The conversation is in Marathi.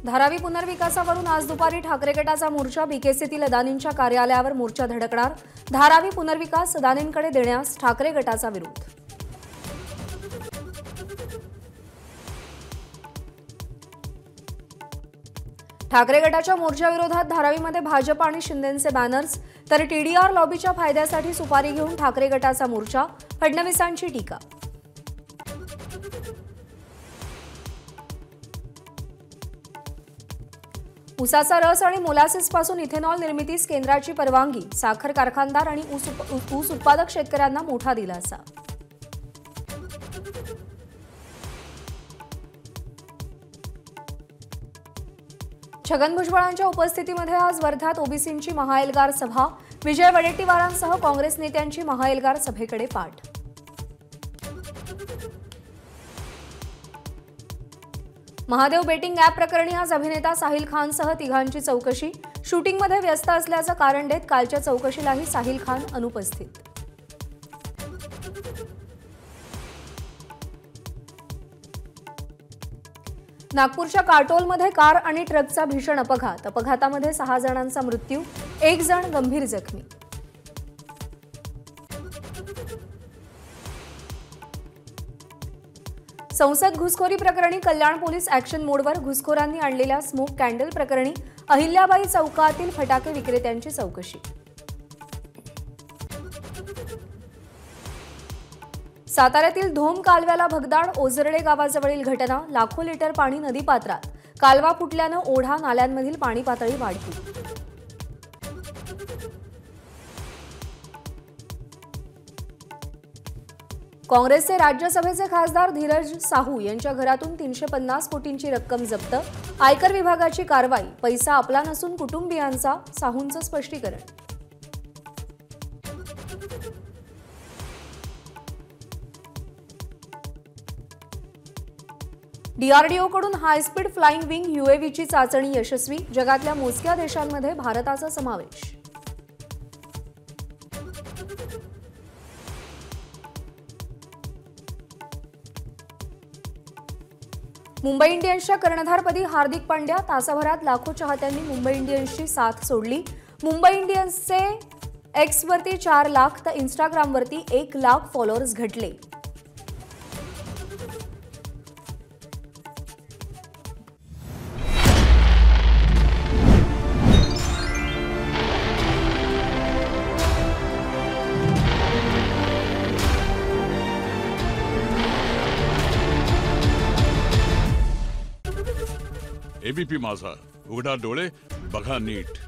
धारावी पुनर्विकासावरून आज दुपारी ठाकरे गटाचा मोर्चा बीकेसीतील अदानींच्या कार्यालयावर मोर्चा धडकणार। धारावी पुनर्विकास अदानींकडे देण्यास ठाकरे गटाचा विरोध। ठाकरे गटाच्या मोर्चाविरोधात धारावीमध्ये भाजप आणि शिंदेंचे बॅनर्स, तर टीडीआर लॉबीच्या फायद्यासाठी सुपारी घेऊन ठाकरे गटाचा मोर्चा। फडणवीसांची टीका। ऊसाचा रस आणि मोलासिस पासून इथेनॉल निर्मितीस केंद्राची परवानगी। साखर कारखानदार आणि ऊस उत्पादक शेतकऱ्यांना मोठा दिलासा। छगन भुजबळांच्या उपस्थितीमध्ये आज वर्ध्यात ओबीसींची महाएल्गार सभा। विजय वडेट्टीवारांसह काँग्रेस नेत्यांची महाएल्गार सभेकडे पाठ। महादेव बेटिंग ॲप प्रकरणी आज अभिनेता साहिल खानसह तिघांची चौकशी। शूटिंगमध्ये व्यस्त असल्याचं कारण देत कालच्या चौकशीलाही साहिल खान अनुपस्थित। नागपूरच्या काटोलमध्ये कार आणि ट्रकचा भीषण अपघात। अपघातामध्ये 6 जणांचा मृत्यू, 1 जण गंभीर जखमी। संसद घुसखोरी प्रकरणी कल्याण पोलीस ॲक्शन मोडवर। घुसखोरांनी आणलेल्या स्मोक कॅन्डल प्रकरणी अहिल्याबाई चौकातील फटाके विक्रेत्यांची चौकशी। साताऱ्यातील धोम कालव्याला भगदाड। ओझरडे गावाजवळील घटना। लाखो लिटर पाणी नदीपात्रात। कालवा फुटल्यानं ओढा नाल्यांमधील पाणी पातळी वाढली। काँग्रेसचे राज्यसभेचे खासदार धीरज साहू यांच्या घरातून 350 कोटींची रक्कम जप्त। आयकर विभागाची कारवाई। पैसा आपला नसून कुटुंबियांचा, साहूंचं स्पष्टीकरण। डीआरडीओकडून हायस्पीड फ्लाइंग विंग यूएव्हीची चाचणी यशस्वी। जगातल्या मोजक्या देशांमध्ये भारताचा समावेश। मुंबई इंडियन्सच्या कर्णधारपदी हार्दिक पांड्या। तासाभरात लाखो चाहत्यांनी मुंबई इंडियन्सची साथ सोडली। मुंबई इंडियन्सचे एक्सवरती 4 लाख तर इन्स्टाग्रामवरती 1 लाख फॉलोअर्स घटले। एबीपी माझा, उघडा डोळे बघा नीट।